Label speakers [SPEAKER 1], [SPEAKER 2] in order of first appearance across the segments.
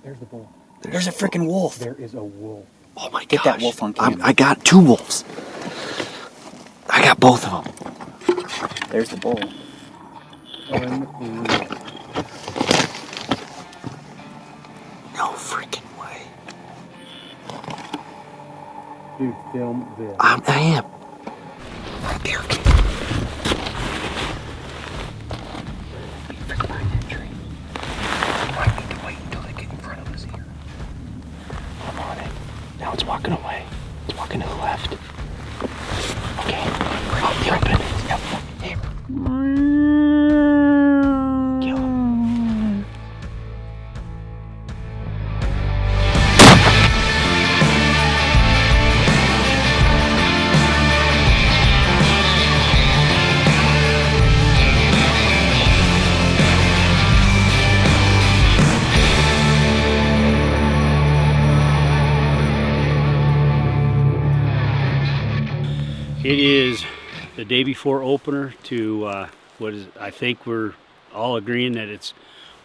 [SPEAKER 1] There's the bull.
[SPEAKER 2] There's a freaking wolf.
[SPEAKER 1] There is a wolf.
[SPEAKER 2] Oh my gosh.
[SPEAKER 3] Get that wolf on camera.
[SPEAKER 2] I got 2 wolves. I got both of them.
[SPEAKER 3] There's the bull.
[SPEAKER 1] Unreal.
[SPEAKER 2] No freaking way.
[SPEAKER 1] Dude, film this.
[SPEAKER 2] I am. Right there. Freaking behind that tree. I need to wait until they get in front of us here. I'm on it. Now it's walking away. It's walking to the left. Okay. Out in the open. Yep. Here. Kill him.
[SPEAKER 4] It is the day before opener to what is, I think we're all agreeing that it's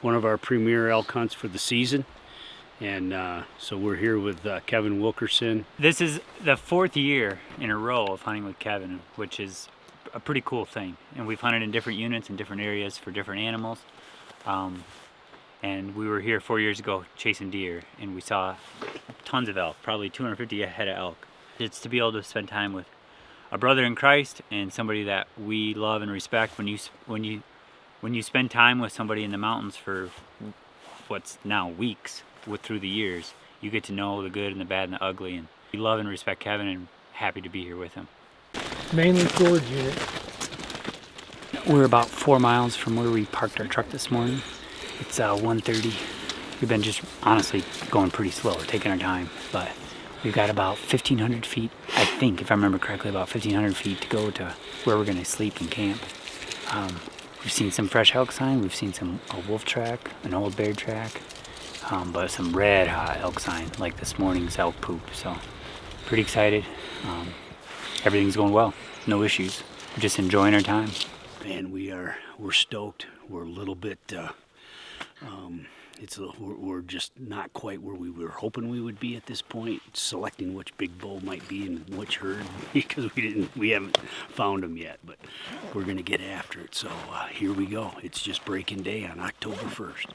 [SPEAKER 4] one of our premier elk hunts for the season. And so we're here with Kevin Wilkerson.
[SPEAKER 5] This is the 4th year in a row of hunting with Kevin, which is a pretty cool thing. And we've hunted in different units in different areas for different animals. And we were here 4 years ago chasing deer, and we saw tons of elk, probably 250 head of elk. It's to be able to spend time with a brother in Christ and somebody that we love and respect. When you spend time with somebody in the mountains for what's now weeks through the years, you get to know the good and the bad and the ugly. And we love and respect Kevin and happy to be here with him.
[SPEAKER 1] Mainly storage unit.
[SPEAKER 5] We're about 4 miles from where we parked our truck this morning. It's 1:30. We've been just honestly going pretty slow, taking our time, but we've got about 1,500 feet, I think, if I remember correctly, about 1,500 feet to go to where we're going to sleep and camp. We've seen some fresh elk sign, we've seen a wolf track, an old bear track, but some red hot elk sign, like this morning's elk poop. So, pretty excited. Everything's going well, no issues. We're just enjoying our time.
[SPEAKER 4] Man, we're stoked. We're a little bit, we're just not quite where we were hoping we would be at this point, selecting which big bull might be in which herd, because we haven't found them yet, but we're gonna get after it. So here we go. It's just breaking day on October 1st.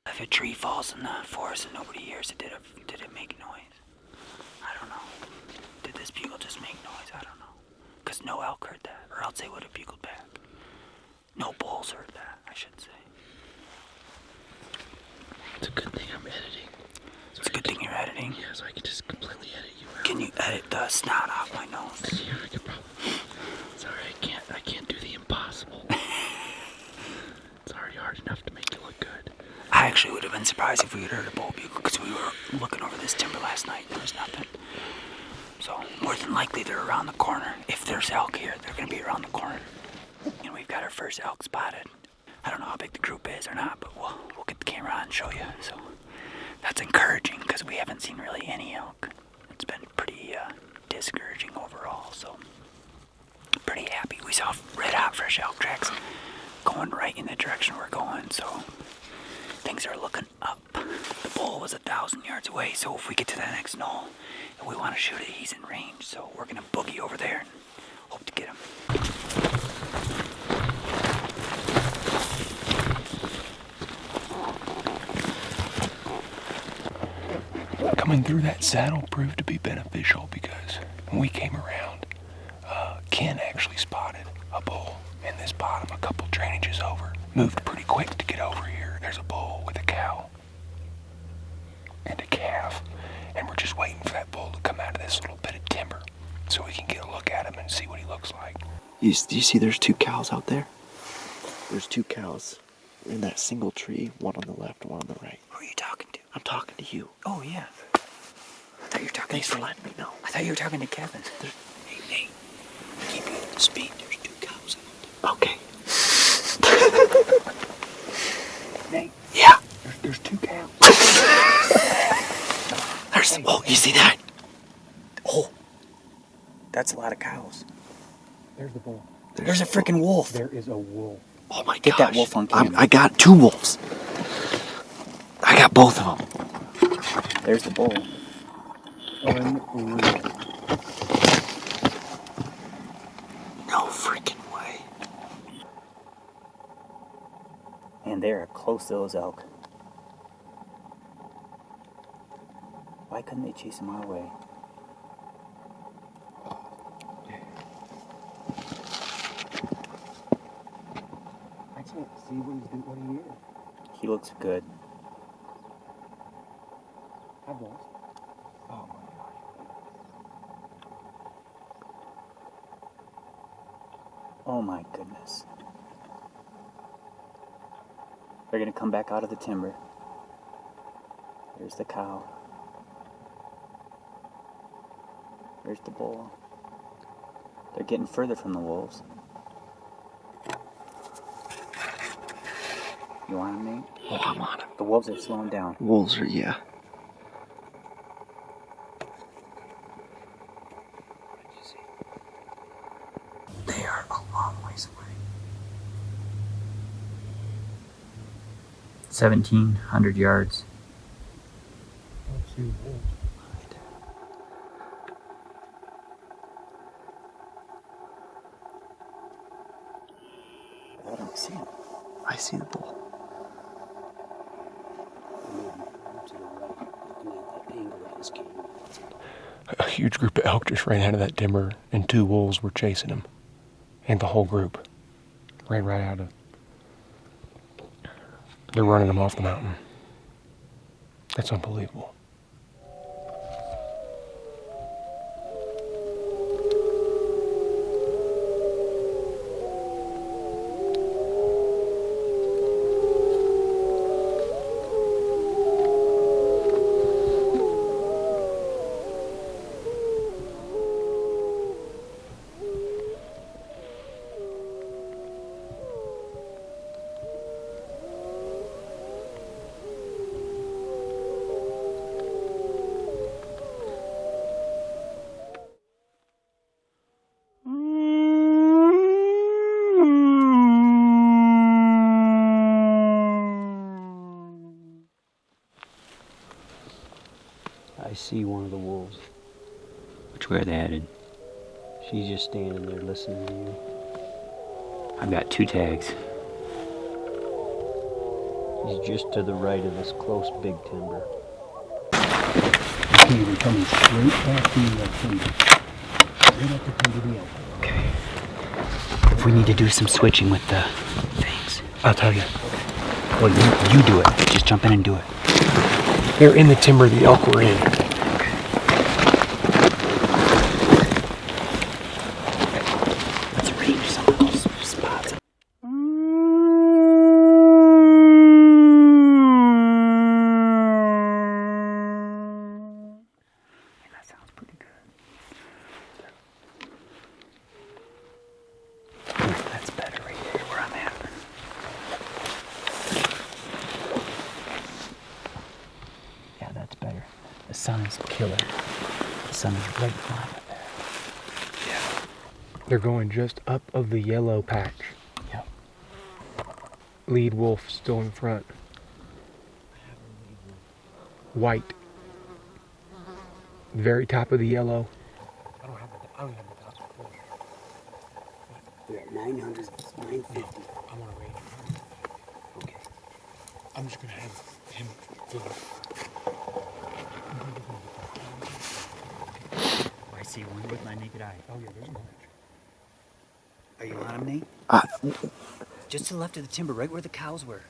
[SPEAKER 2] If a tree falls in the forest and nobody hears it, did it make noise? I don't know. Did this bugle just make noise? I don't know. Because no elk heard that, or else they would have bugled back. No bulls heard that, I should say.
[SPEAKER 4] It's a good thing I'm editing.
[SPEAKER 2] It's a good thing you're editing.
[SPEAKER 4] Yeah, so I can just completely edit you out.
[SPEAKER 2] Can you edit the snot off my nose?
[SPEAKER 4] Yeah, I could probably. Sorry, I can't do the impossible. It's already hard enough to make it look good.
[SPEAKER 2] I actually would have been surprised if we had heard a bull bugle, because we were looking over this timber last night and there was nothing. So more than likely they're around the corner. If there's elk here, they're going to be around the corner. And we've got our first elk spotted. I don't know how big the group is or not, but we'll get the camera on and show you. So that's encouraging, because we haven't seen really any elk. It's been pretty discouraging overall. So pretty happy. We saw red hot fresh elk tracks going right in the direction we're going. So things are looking up. The bull was 1,000 yards away, so if we get to that next knoll and we want to shoot it, he's in range. So we're gonna boogie over there and hope to get him.
[SPEAKER 6] Coming through that saddle proved to be beneficial, because when we came around, Ken actually spotted a bull in this bottom a couple drainages over. Moved pretty quick to get over here. There's a bull with a cow and a calf, and we're just waiting for that bull to come out of this little bit of timber so we can get a look at him and see what he looks like.
[SPEAKER 2] Do you see there's 2 cows out there? There's 2 cows in that single tree, one on the left, one on the right. Who are you talking to? I'm talking to you.
[SPEAKER 5] Oh, yeah. I thought you were talking
[SPEAKER 2] Thanks for letting me know.
[SPEAKER 5] I thought you were talking to Kevin.
[SPEAKER 2] Hey, keep you at speed. There's 2 cows out there. Okay.
[SPEAKER 6] There's 2 cows.
[SPEAKER 2] There's, oh, you see that? Oh, that's a lot of cows.
[SPEAKER 1] There's the bull.
[SPEAKER 2] There's a freaking wolf.
[SPEAKER 1] There is a wolf.
[SPEAKER 2] Oh my gosh.
[SPEAKER 3] Get that wolf on camera.
[SPEAKER 2] I got 2 wolves. I got both of them.
[SPEAKER 3] There's the bull.
[SPEAKER 1] Unreal.
[SPEAKER 2] No freaking way.
[SPEAKER 3] And they're close to those elk. Why couldn't they chase them our way?
[SPEAKER 1] I can't see what he's doing. What he is.
[SPEAKER 3] He looks good.
[SPEAKER 1] Hi, boss.
[SPEAKER 6] Oh my gosh.
[SPEAKER 3] Oh my goodness. They're gonna come back out of the timber. There's the cow. There's the bull. They're getting further from the wolves. You want him, Nate?
[SPEAKER 2] Oh, I'm on him.
[SPEAKER 3] The wolves are slowing down.
[SPEAKER 2] Wolves are, yeah. They are a long ways away.
[SPEAKER 3] 1,700 yards.
[SPEAKER 1] I don't see the wolf.
[SPEAKER 3] I don't see him.
[SPEAKER 2] I see the bull.
[SPEAKER 6] A huge group of elk just ran out of that timber, and 2 wolves were chasing them. And the whole group ran right out of. They're running them off the mountain. That's unbelievable.
[SPEAKER 4] I see one of the wolves.
[SPEAKER 3] Which way are they headed?
[SPEAKER 4] She's just standing there listening to you.
[SPEAKER 3] I've got 2 tags.
[SPEAKER 4] He's just to the right of this close big timber. Okay, we're coming straight past the timber. Right up the timber the elk.
[SPEAKER 3] Okay. If we need to do some switching with the things.
[SPEAKER 6] I'll tell you.
[SPEAKER 3] Well, you do it. Just jump in and do it.
[SPEAKER 6] They're in the timber the elk were in.
[SPEAKER 3] Let's range some of those spots. That sounds pretty good. That's better right there where I'm at. Yeah, that's better. The sun is killer. The sun is right behind it there.
[SPEAKER 6] They're going just up of the yellow patch.
[SPEAKER 3] Yep.
[SPEAKER 6] Lead wolf still in front. White. Very top of the yellow. I don't have the dots before.
[SPEAKER 4] We're at 900, 950.
[SPEAKER 6] I want to range.
[SPEAKER 4] Okay.
[SPEAKER 6] I'm just gonna have him fill it.
[SPEAKER 3] I see one with my naked eye.
[SPEAKER 6] Oh yeah, there's a bunch.
[SPEAKER 3] Are you on him, Nate? Just to the left of the timber, right where the cows were.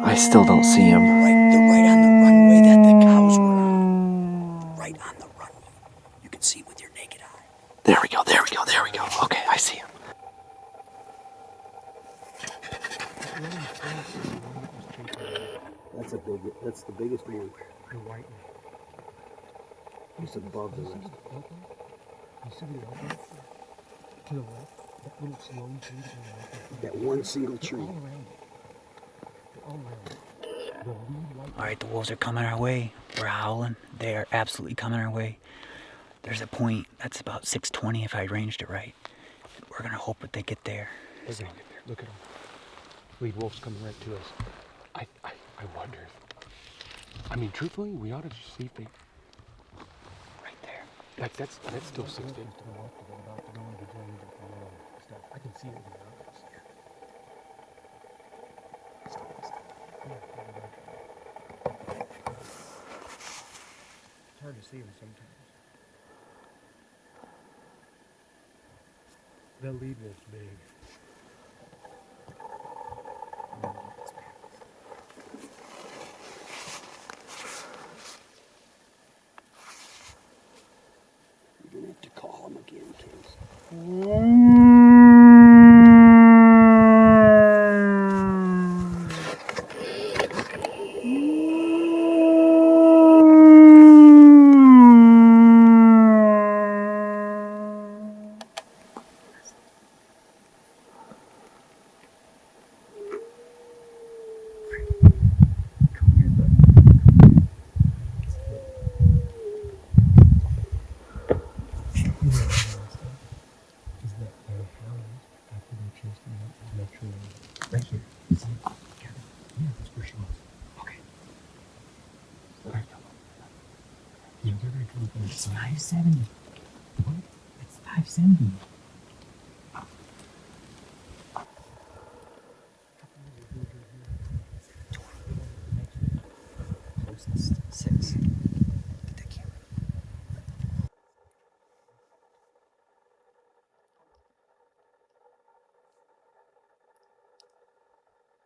[SPEAKER 2] I still don't see him.
[SPEAKER 3] They're right on the runway that the cows were on. Right on the runway. You can see with your naked eye.
[SPEAKER 2] There we go, there we go, there we go. Okay, I see him.
[SPEAKER 4] That's the biggest one.
[SPEAKER 6] The white one.
[SPEAKER 4] It's above the rest.
[SPEAKER 6] You see the elk? To the left.
[SPEAKER 1] That little slow tree to the right.
[SPEAKER 3] That one single
[SPEAKER 1] They're
[SPEAKER 3] tree.
[SPEAKER 1] all around it. They're all around it. The lead light.
[SPEAKER 2] All right, the wolves are coming our way. We're howling. They are absolutely coming our way. There's a point that's about 620 if I arranged it right. We're gonna hope that they get there.
[SPEAKER 6] They're gonna get there. Look at them. Lead wolf's coming right to us. I wonder. I mean, truthfully, we ought to just see if they.
[SPEAKER 2] Right there.
[SPEAKER 6] Like that's still 16.
[SPEAKER 1] To the north of it, about to go into drainage with the stuff. I can see it with the eyes. It's hard to see them sometimes. That lead wolf's big.
[SPEAKER 3] You're gonna have to call him again, Case.
[SPEAKER 1] Is that their hounds after they chased the elk is naturally right here. It's like, yeah, that's where she was. Okay. Alright. Yeah, they're gonna come from the side. 570. What? It's 570.
[SPEAKER 2] Closest 6. Get that camera.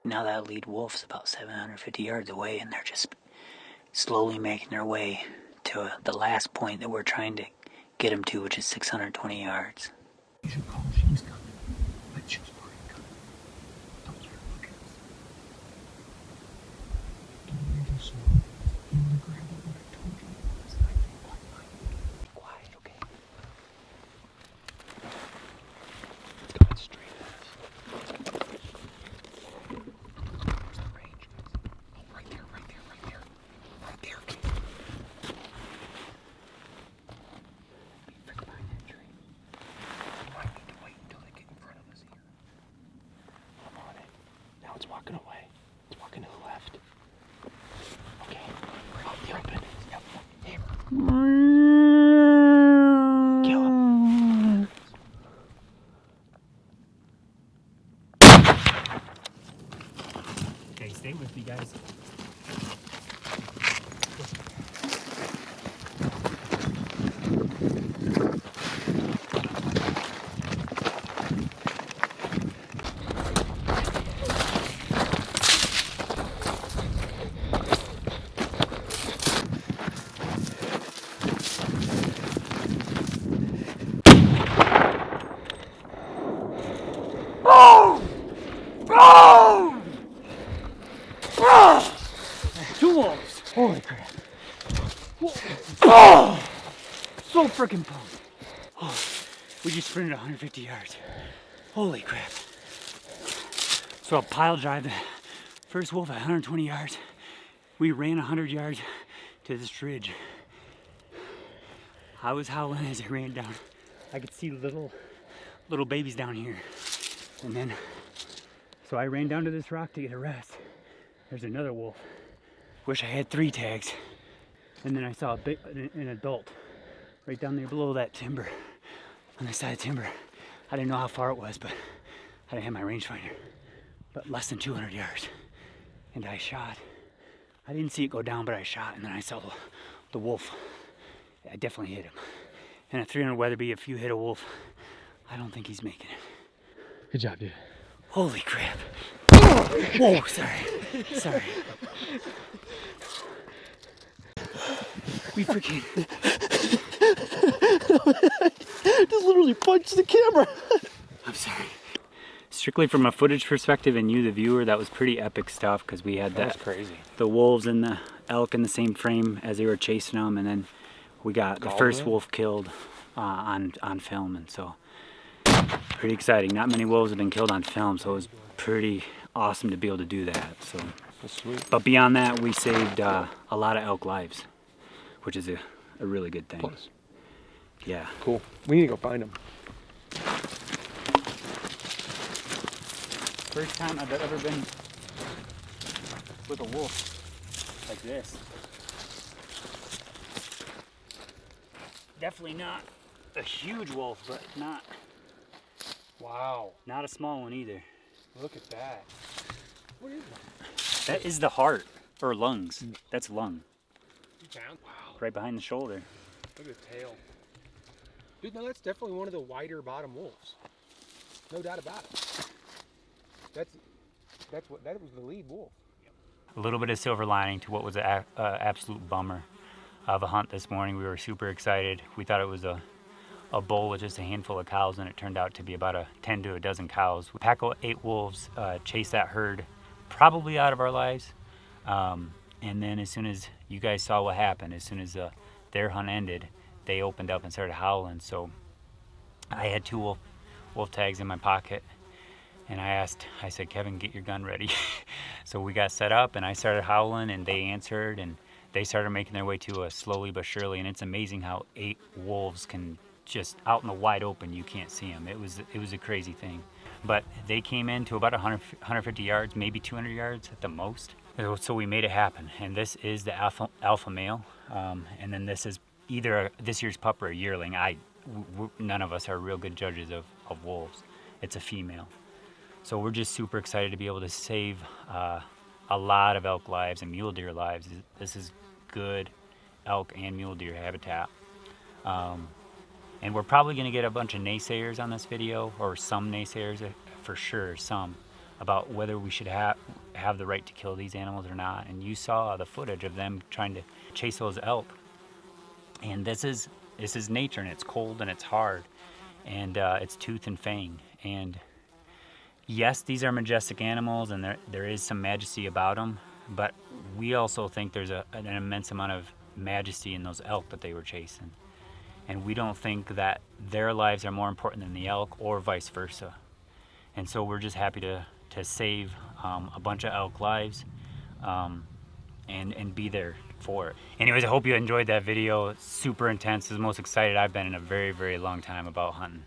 [SPEAKER 2] Now that lead wolf's about 750 yards away, and they're just slowly making their way to the last point that we're trying to get them to, which is 620 yards.
[SPEAKER 1] You should call. She's coming. But she's already coming. Don't let her look at us. Don't move so slow. You want to grab what I told you last night.
[SPEAKER 2] Be quiet, okay?
[SPEAKER 6] It's coming straight at us. Where's the range, guys? Oh, right there, right there, right there. Right there, Case.
[SPEAKER 2] Be right behind that tree.
[SPEAKER 6] We might need to wait until they get in front of us here. I'm on it. Now it's walking away. It's walking to the left. Okay, we're out in the open. Yep. Here. Kill him.
[SPEAKER 5] Okay, stay with me, guys. Two wolves. Holy crap. Oh, so freaking pumped. Oh, we just sprinted 150 yards. Holy crap. So I'll pile drive the first wolf at 120 yards. We ran 100 yards to this ridge. I was howling as I ran down. I could see little babies down here. And then, so I ran down to this rock to get a rest. There's another wolf. Wish I had 3 tags. And then I saw an adult right down there below that timber, on the side of timber. I didn't know how far it was, but I didn't have my rangefinder. But less than 200 yards. And I shot. I didn't see it go down, but I shot, and then I saw the wolf. I definitely hit him. And at 300 Weatherby, if you hit a wolf, I don't think he's making it.
[SPEAKER 6] Good job, dude.
[SPEAKER 2] Holy crap. Whoa, sorry. We freaking...
[SPEAKER 3] Just literally punched the camera.
[SPEAKER 2] I'm sorry. Strictly from a footage perspective and you, the viewer, that was pretty epic stuff because we had
[SPEAKER 6] That was crazy.
[SPEAKER 2] the wolves and the elk in the same frame as they were chasing them, and then we got the first wolf killed on film, and so
[SPEAKER 5] Pretty exciting. Not many wolves have been killed on film, so it was pretty awesome to be able to do that. So,
[SPEAKER 6] That's sweet.
[SPEAKER 5] but beyond that, we saved a lot of elk lives, which is a really good thing.
[SPEAKER 6] Plus.
[SPEAKER 5] Yeah.
[SPEAKER 6] Cool. We need to go find them.
[SPEAKER 5] First time I've ever been with a wolf like this. Definitely not a huge wolf, but
[SPEAKER 6] Wow.
[SPEAKER 5] not a small one either.
[SPEAKER 6] Look at that. What is that?
[SPEAKER 5] That is the heart, or lungs. That's lung,
[SPEAKER 6] You found? Wow.
[SPEAKER 5] right behind the shoulder.
[SPEAKER 6] Look at the tail. Dude, no, that's definitely one of the wider bottom wolves. No doubt about it. That was the lead wolf.
[SPEAKER 5] A little bit of silver lining to what was an absolute bummer of a hunt this morning. We were super excited. We thought it was a bull with just a handful of cows, and it turned out to be about 10 to a dozen cows. A pack of 8 wolves chased that herd probably out of our lives. And then as soon as you guys saw what happened, as soon as their hunt ended, they opened up and started howling. So I had 2 wolf tags in my pocket, and I said, Kevin, get your gun ready. So we got set up, and I started howling, and they answered, and they started making their way to us slowly but surely. And it's amazing how 8 wolves can just out in the wide open, you can't see them. It was a crazy thing. But they came in to about 150 yards, maybe 200 yards at the most. So we made it happen. And this is the alpha male. And then this is either this year's pup or a yearling. None of us are real good judges of wolves. It's a female. So we're just super excited to be able to save a lot of elk lives and mule deer lives. This is good elk and mule deer habitat. And we're probably going to get a bunch of naysayers on this video, or some naysayers for sure, some, about whether we should have the right to kill these animals or not. And you saw the footage of them trying to chase those elk. And this is nature, and it's cold and it's hard, and it's tooth and fang. And yes, these are majestic animals, and there is some majesty about them, but we also think there's an immense amount of majesty in those elk that they were chasing. And we don't think that their lives are more important than the elk, or vice versa. And so we're just happy to save a bunch of elk lives and be there for it. Anyways, I hope you enjoyed that video. It's super intense. It's the most excited I've been in a very, very long time about hunting.